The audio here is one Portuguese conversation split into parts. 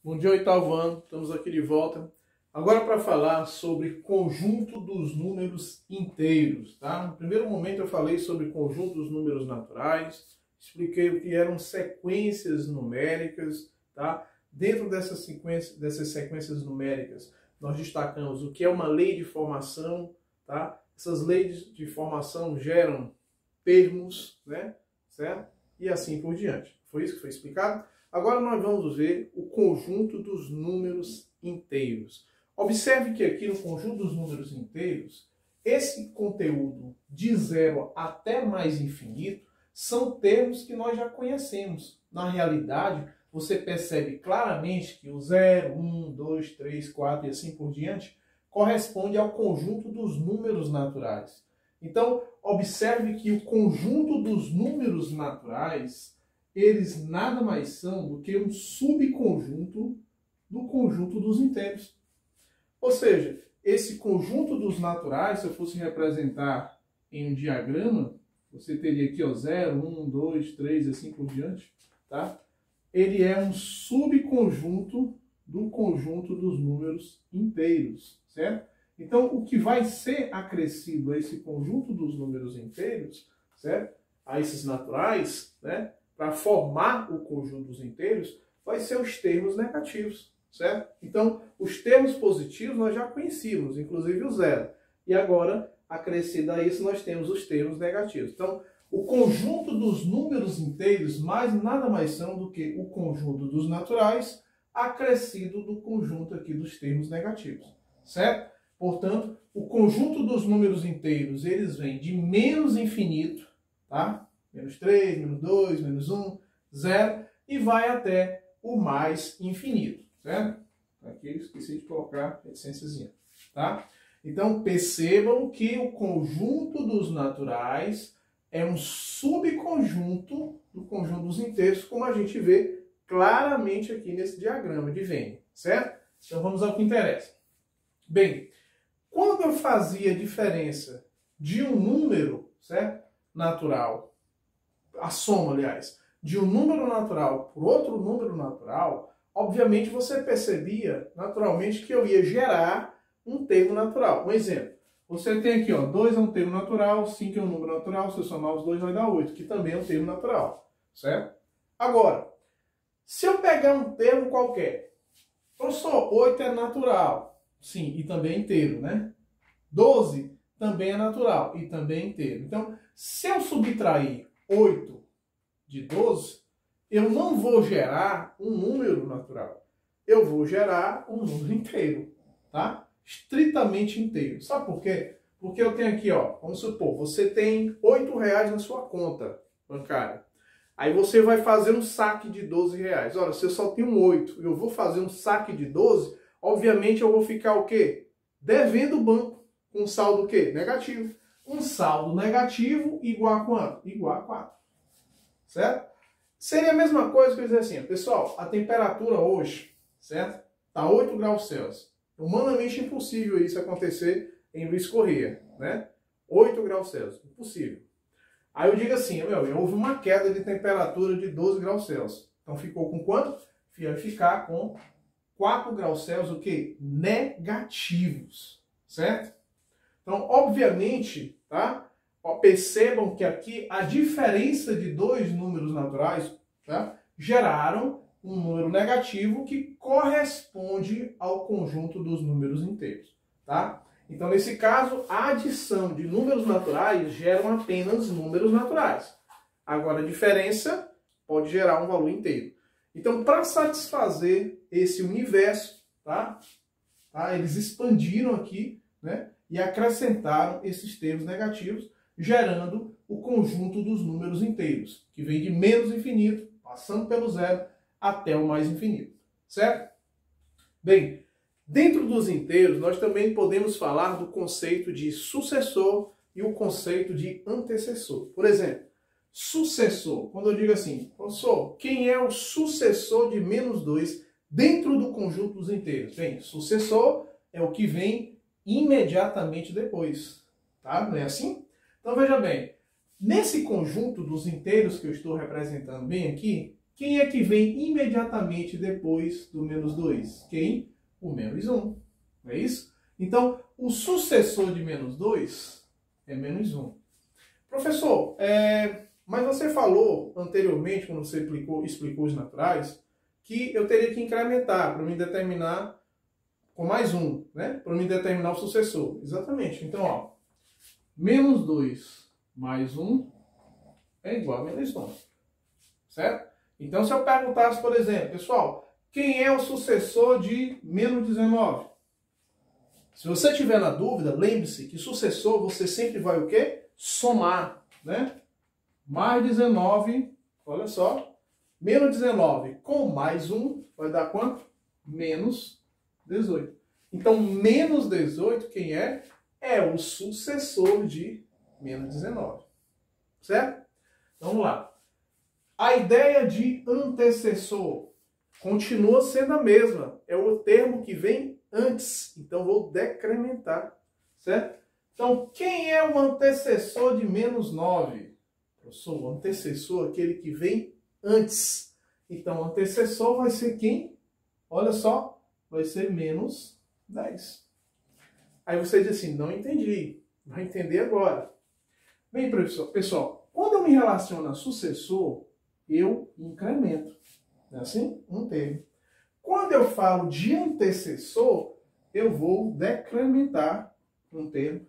Bom dia, oitavo ano, estamos aqui de volta. Agora para falar sobre conjunto dos números inteiros, tá? No primeiro momento eu falei sobre conjunto dos números naturais, expliquei o que eram sequências numéricas, tá? Dentro dessas sequências numéricas, nós destacamos o que é uma lei de formação, tá? Essas leis de formação geram termos, né? Certo? E assim por diante. Foi isso que foi explicado? Agora nós vamos ver o conjunto dos números inteiros. Observe que aqui no conjunto dos números inteiros, esse conteúdo de 0 até mais infinito são termos que nós já conhecemos. Na realidade, você percebe claramente que o 0, 1, 2, 3, 4 e assim por diante corresponde ao conjunto dos números naturais. Então, observe que o conjunto dos números naturais, eles nada mais são do que um subconjunto do conjunto dos inteiros. Ou seja, esse conjunto dos naturais, se eu fosse representar em um diagrama, você teria aqui, ó, 0, 1, 2, 3 e assim por diante, tá? Ele é um subconjunto do conjunto dos números inteiros, certo? Então, o que vai ser acrescido a esse conjunto dos números inteiros, certo? A esses naturais, né? Para formar o conjunto dos inteiros, vai ser os termos negativos, certo? Então, os termos positivos nós já conhecíamos, inclusive o 0. E agora, acrescido a isso, nós temos os termos negativos. Então, o conjunto dos números inteiros nada mais são do que o conjunto dos naturais acrescido do conjunto aqui dos termos negativos, certo? Portanto, o conjunto dos números inteiros, eles vêm de menos infinito, tá? Menos 3, menos 2, menos 1, 0, e vai até o mais infinito, certo? Aqui eu esqueci de colocar a licençazinha, tá? Então, percebam que o conjunto dos naturais é um subconjunto do conjunto dos inteiros, como a gente vê claramente aqui nesse diagrama de Venn, certo? Então, vamos ao que interessa. Bem, quando eu fazia a diferença de um número, certo? Natural, a soma, aliás, de um número natural por outro número natural, obviamente você percebia naturalmente que eu ia gerar um termo natural. Um exemplo, você tem aqui, ó, 2 é um termo natural, 5 é um número natural, se eu somar os dois vai dar 8, que também é um termo natural, certo? Agora, se eu pegar um termo qualquer, professor, 8 é natural, sim, e também é inteiro, né? 12 também é natural e também é inteiro. Então, se eu subtrair 8 de 12, eu não vou gerar um número natural. Eu vou gerar um número inteiro, tá? Estritamente inteiro. Sabe por quê? Porque eu tenho aqui, ó, vamos supor, você tem R$8 na sua conta bancária. Aí você vai fazer um saque de R$12. Olha, se eu só tenho 8 e eu vou fazer um saque de 12, obviamente eu vou ficar o quê? Devendo o banco. Um saldo o quê? Negativo. Um saldo negativo igual a quanto? Igual a 4. Certo? Seria a mesma coisa que eu dizer assim, pessoal, a temperatura hoje, certo? Está 8 graus Celsius. Humanamente impossível isso acontecer em Luiz Corrêa, né? 8 graus Celsius. Impossível. Aí eu digo assim, houve uma queda de temperatura de 12 graus Celsius. Então ficou com quanto? Vai ficar com 4 graus Celsius, o quê? Negativos. Certo? Então, obviamente, tá? Percebam que aqui a diferença de dois números naturais, tá? Geraram um número negativo que corresponde ao conjunto dos números inteiros, tá? Então, nesse caso, a adição de números naturais geram apenas números naturais. Agora, a diferença pode gerar um valor inteiro. Então, para satisfazer esse universo, tá? Eles expandiram aqui, né? E acrescentaram esses termos negativos, gerando o conjunto dos números inteiros, que vem de menos infinito, passando pelo 0, até o mais infinito. Certo? Bem, dentro dos inteiros, nós também podemos falar do conceito de sucessor e o conceito de antecessor. Por exemplo, sucessor, quando eu digo assim, professor, quem é o sucessor de menos 2 dentro do conjunto dos inteiros? Bem, sucessor é o que vem imediatamente depois, tá? Não é assim? Então veja bem, nesse conjunto dos inteiros que eu estou representando bem aqui, quem é que vem imediatamente depois do menos 2? Quem? O menos 1. Não é isso? Então, o sucessor de menos 2 é menos 1. Professor, mas você falou anteriormente, quando você explicou os naturais, que eu teria que incrementar para me determinar com mais 1, né? Para me determinar o sucessor. Exatamente. Então, ó, menos 2 mais 1 é igual a menos 1. Certo? Então, se eu perguntasse, por exemplo, pessoal, quem é o sucessor de menos 19? Se você estiver na dúvida, lembre-se que sucessor você sempre vai o quê? Somar, né? Mais 19, olha só, menos 19 com mais 1 vai dar quanto? Menos 18. Então, menos 18, quem é? É o sucessor de menos 19. Certo? Então, vamos lá. A ideia de antecessor continua sendo a mesma. É o termo que vem antes. Então, vou decrementar. Certo? Então, quem é o antecessor de menos 9? Professor, o antecessor é aquele que vem antes. Então, o antecessor vai ser quem? Olha só, vai ser menos 10. Aí você diz assim, não entendi. Vai entender agora. Bem, professor, pessoal, quando eu me relaciono a sucessor, eu incremento. É assim? Um termo. Quando eu falo de antecessor, eu vou decrementar um termo.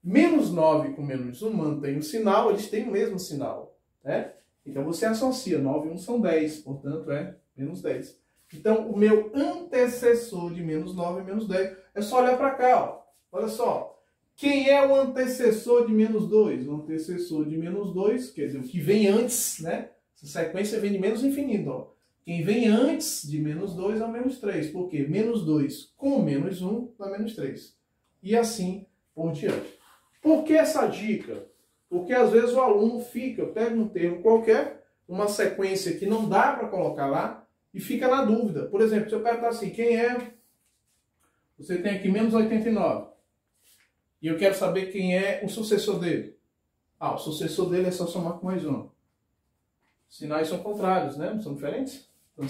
Menos 9 com menos 1 mantém o sinal, eles têm o mesmo sinal. Né? Então você associa, 9 e 1 são 10, portanto é menos 10. Então o meu antecessor de menos 9 e menos 10, é só olhar para cá. Ó. Olha só. Quem é o antecessor de menos 2? O antecessor de menos 2, quer dizer, o que vem antes, né? Essa sequência vem de menos infinito. Ó. Quem vem antes de menos 2 é o menos 3. Por quê? Menos 2 com menos 1 dá menos 3. E assim por diante. Por que essa dica? Porque às vezes o aluno pega um termo qualquer, uma sequência que não dá para colocar lá, e fica na dúvida. Por exemplo, se eu perguntar assim, quem é? Você tem aqui menos 89. E eu quero saber quem é o sucessor dele. Ah, o sucessor dele é só somar com mais 1. Sinais são contrários, né? Não são diferentes? Então,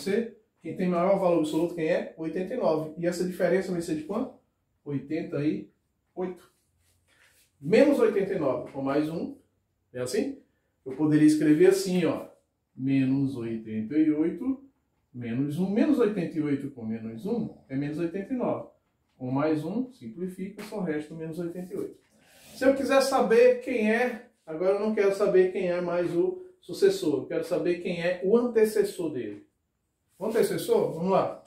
quem tem maior valor absoluto, quem é? 89. E essa diferença vai ser de quanto? 88. Menos 89 com mais 1, é assim? Eu poderia escrever assim, ó. Menos 88, menos 1. Menos 88 com menos 1 é menos 89. Com mais 1, simplifica, só resta menos 88. Se eu quiser saber quem é, agora eu não quero saber quem é mais o sucessor. Eu quero saber quem é o antecessor dele. O antecessor, vamos lá.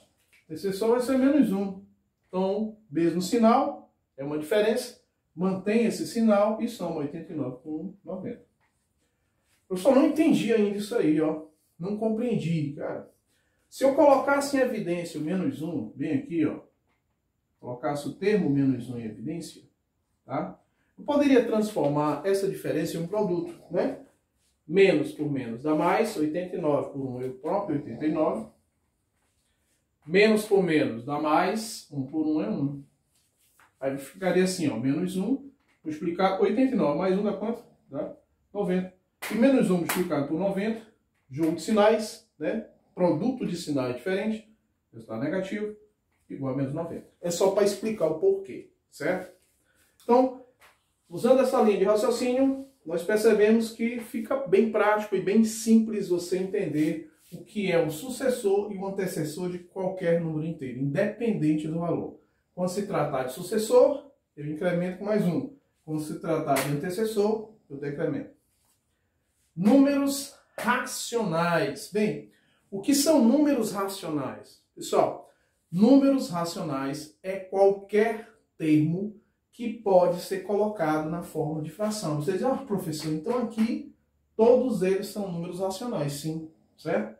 O antecessor vai ser menos 1. Então, mesmo sinal, é uma diferença. Mantém esse sinal e soma 89 com 90. Eu só não entendi ainda isso aí, ó. Não compreendi, cara. Se eu colocasse em evidência o menos 1, bem aqui, ó. Colocasse o termo menos 1 em evidência, tá? Eu poderia transformar essa diferença em um produto, né? Menos por menos dá mais, 89 por 1 é o próprio 89. Menos por menos dá mais, 1 por 1 é 1. Aí ficaria assim, ó, menos 1 multiplicado por 89, mais 1 dá quanto? Dá 90. E menos 1 multiplicado por 90, jogo de sinais, né? Produto de sinais diferente, resultado negativo, igual a menos 90. É só para explicar o porquê, certo? Então, usando essa linha de raciocínio, nós percebemos que fica bem prático e bem simples você entender o que é um sucessor e um antecessor de qualquer número inteiro, independente do valor. Quando se tratar de sucessor, eu incremento com mais 1. Quando se tratar de antecessor, eu decremento. Números racionais. Bem, o que são números racionais? Pessoal, números racionais é qualquer termo que pode ser colocado na forma de fração. Você diz, professor, então aqui todos eles são números racionais, sim, certo?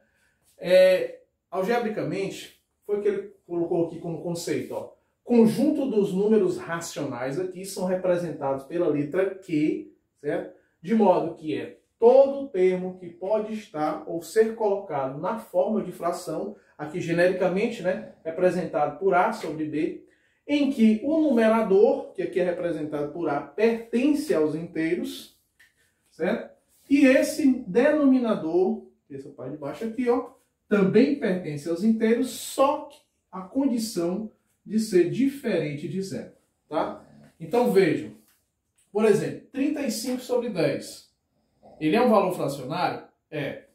Algebricamente, foi o que ele colocou aqui como conceito, ó. Conjunto dos números racionais aqui são representados pela letra Q, certo? De modo que é todo termo que pode estar ou ser colocado na forma de fração, aqui genericamente, né, representado por A sobre B, em que o numerador, que aqui é representado por A, pertence aos inteiros, certo? E esse denominador, essa parte de baixo aqui, ó, também pertence aos inteiros, só que a condição de ser diferente de zero, tá? Então vejam, por exemplo, 35 sobre 10, ele é um valor fracionário? É,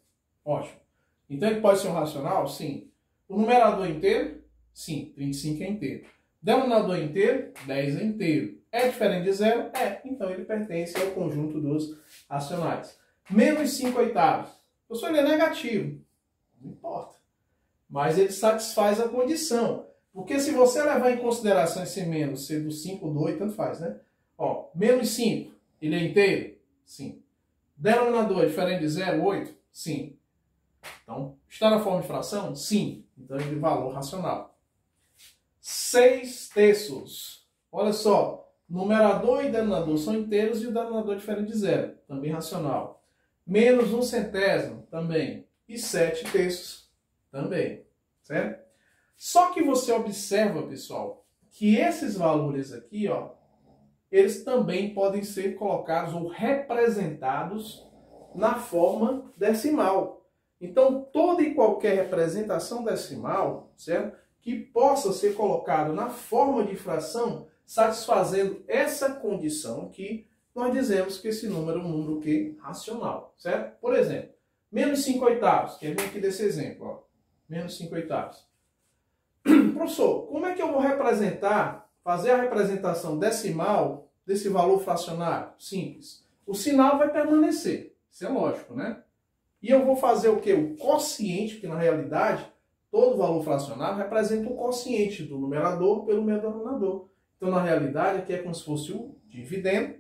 ótimo. Então ele pode ser um racional? Sim. O numerador é inteiro? Sim, 35 é inteiro. Denominador é inteiro? 10 é inteiro. É diferente de zero? É. Então ele pertence ao conjunto dos racionais. Menos 5 oitavos. Professor, ele é negativo. Não importa. Mas ele satisfaz a condição. Porque se você levar em consideração esse menos, ser do 5 ou do 8, tanto faz, né? Ó, menos 5, ele é inteiro? Sim. Denominador é diferente de 0, 8? Sim. Então, está na forma de fração? Sim. Então, ele é valor racional. 6 terços. Olha só, numerador e denominador são inteiros e o denominador é diferente de 0. Também racional. Menos 1 centésimo? Também. E 7 terços? Também. Certo? Só que você observa, pessoal, que esses valores aqui, ó, eles também podem ser colocados ou representados na forma decimal. Então, toda e qualquer representação decimal, certo? Que possa ser colocado na forma de fração, satisfazendo essa condição que nós dizemos que esse número é um número que? Racional, certo? Por exemplo, menos 5 oitavos, que é aqui desse exemplo, ó, menos 5 oitavos. Professor, como é que eu vou representar, fazer a representação decimal desse valor fracionário? Simples. O sinal vai permanecer, isso é lógico, né? E eu vou fazer o quê? O quociente, porque na realidade, todo valor fracionário representa um quociente do numerador pelo meu denominador. Então, na realidade, aqui é como se fosse o dividendo,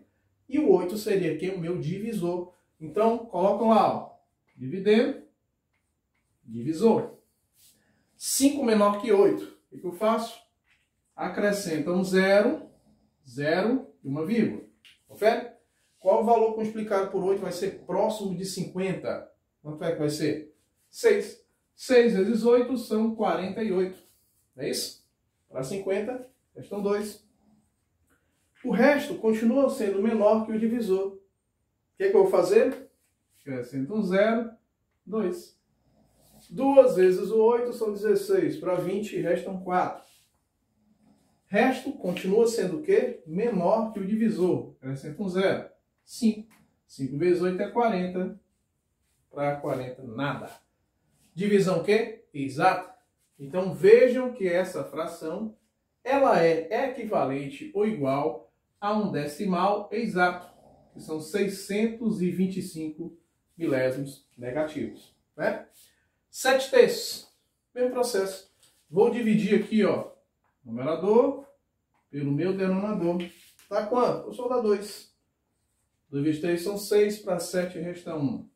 e o 8 seria aqui o meu divisor. Então, colocam lá, ó, dividendo, divisor. 5 menor que 8. O que eu faço? Acrescento um 0, 0 e uma vírgula. Confere? Qual o valor multiplicado por 8 vai ser próximo de 50? Quanto é que vai ser? 6. 6 vezes 8 são 48. Não é isso? Para 50, restam 2. O resto continua sendo menor que o divisor. O que é que eu vou fazer? Acrescento um 0, 2. 2 vezes o 8 são 16. Para 20 restam 4. Resto continua sendo o quê? Menor que o divisor. Acrescenta um 0. 5. 5 vezes 8 é 40. Para 40, nada. Divisão o quê? Exata. Então vejam que essa fração ela é equivalente ou igual a um decimal exato, que são 625 milésimos negativos. Né? 7 terços. Mesmo processo. Vou dividir aqui, ó, numerador pelo meu denominador. Tá quanto? Eu só dá 2. 2 vezes 3 são 6, para 7 resta 1.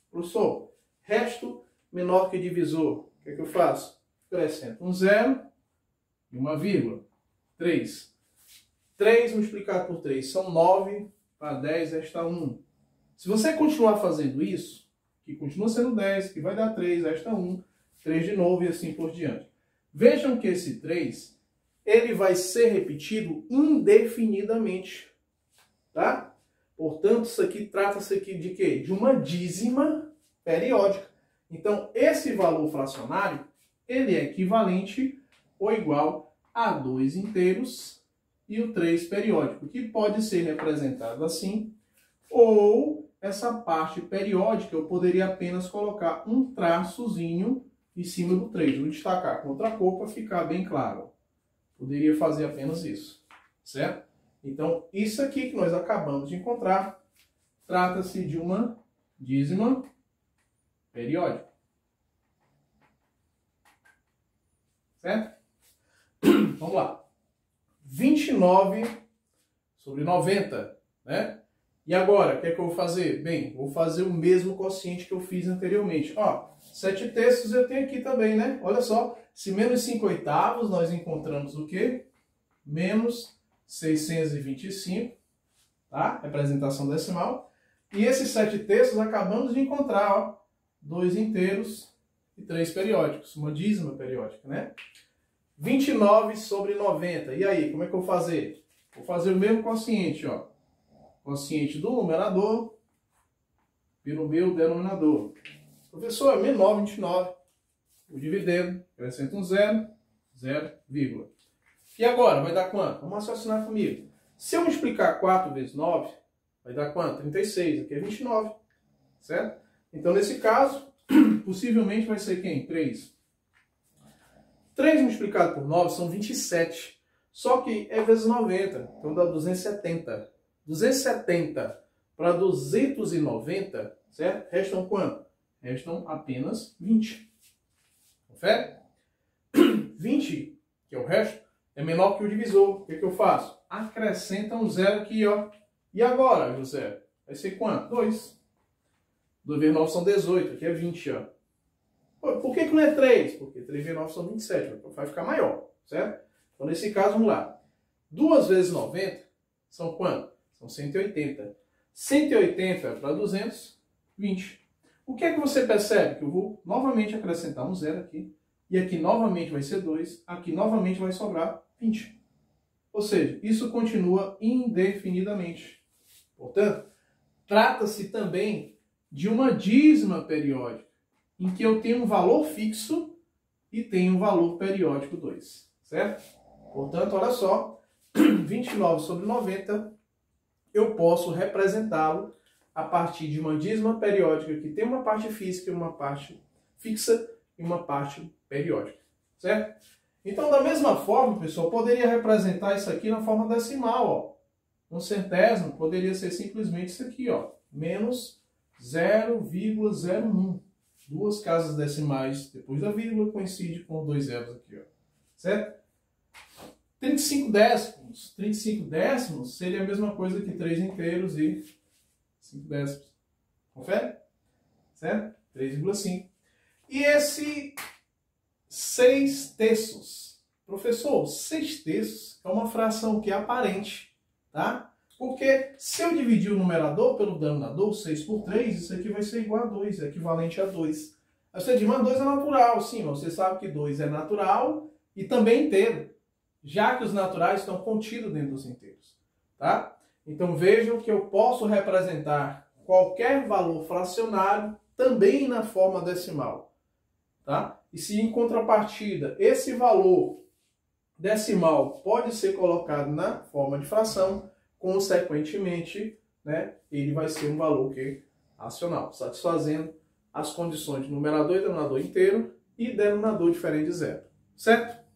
Professor, resto menor que divisor. O que é que eu faço? Acrescento um 0 e uma vírgula. 3. 3 multiplicado por 3 são 9, para 10 resta 1. Se você continuar fazendo isso, que continua sendo 10, que vai dar 3, resta 1, 3 de novo e assim por diante. Vejam que esse 3, ele vai ser repetido indefinidamente, tá? Portanto, isso aqui trata-se aqui de quê? De uma dízima periódica. Então, esse valor fracionário, ele é equivalente ou igual a 2 inteiros e o 3 periódico, que pode ser representado assim, ou essa parte periódica eu poderia apenas colocar um traçozinho em cima do 3. Vou destacar com outra cor para ficar bem claro. Poderia fazer apenas isso, certo? Então, isso aqui que nós acabamos de encontrar, trata-se de uma dízima periódica. Certo? Vamos lá. 29 sobre 90, né? E agora, o que é que eu vou fazer? Bem, vou fazer o mesmo quociente que eu fiz anteriormente. Ó, 7 terços eu tenho aqui também, né? Olha só, se menos 5 oitavos, nós encontramos o quê? Menos 625, tá? Representação decimal. E esses 7 terços acabamos de encontrar, ó, 2 inteiros e 3 periódicos, uma dízima periódica, né? 29 sobre 90. E aí, como é que eu vou fazer? Vou fazer o mesmo quociente, ó. Quociente do numerador pelo meu denominador. Professor, é menor 29. O dividendo, acrescenta um zero, 0, vírgula. E agora, vai dar quanto? Vamos raciocinar comigo. Se eu multiplicar 4 vezes 9, vai dar quanto? 36. Aqui é 29. Certo? Então, nesse caso, possivelmente vai ser quem? 3. 3 multiplicado por 9 são 27. Só que é vezes 90. Então, dá 270. 270 para 290, certo? Restam quanto? Restam apenas 20. Confere? 20, que é o resto, é menor que o divisor. O que eu faço? Acrescenta um zero aqui, ó. E agora, José? Vai ser quanto? 2. 2 vezes 9 são 18. Aqui é 20, ó. Por que não é 3? Porque 3 vezes 9 são 27. Vai ficar maior, certo? Então, nesse caso, vamos lá. 2 vezes 90 são quanto? São 180. 180 para 200, 20. O que é que você percebe? Que eu vou novamente acrescentar um zero aqui. E aqui novamente vai ser 2. Aqui novamente vai sobrar 20. Ou seja, isso continua indefinidamente. Portanto, trata-se também de uma dízima periódica, em que eu tenho um valor fixo e tenho um valor periódico 2. Certo? Portanto, olha só, 29 sobre 90, eu posso representá-lo a partir de uma dízima periódica que tem uma parte física e uma parte fixa e uma parte periódica. Certo? Então, da mesma forma, pessoal, eu poderia representar isso aqui na forma decimal. Ó. Um centésimo poderia ser simplesmente isso aqui, ó, menos 0,01. Duas casas decimais depois da vírgula coincide com 2 zeros aqui, ó. Certo? 35 décimos. 35 décimos seria a mesma coisa que 3 inteiros e 5 décimos. Confere? Certo? 3,5. E esse 6 terços. Professor, 6 terços é uma fração que é aparente, tá? Porque se eu dividir o numerador pelo denominador, 6 por 3, isso aqui vai ser igual a 2, é equivalente a 2. Aí você diz, mas 2 é natural. Sim, você sabe que 2 é natural e também inteiro, já que os naturais estão contidos dentro dos inteiros, tá? Então vejam que eu posso representar qualquer valor fracionário também na forma decimal, tá? E se em contrapartida esse valor decimal pode ser colocado na forma de fração, consequentemente, né, ele vai ser um valor que racional, satisfazendo as condições de numerador e denominador inteiro e denominador diferente de zero, certo?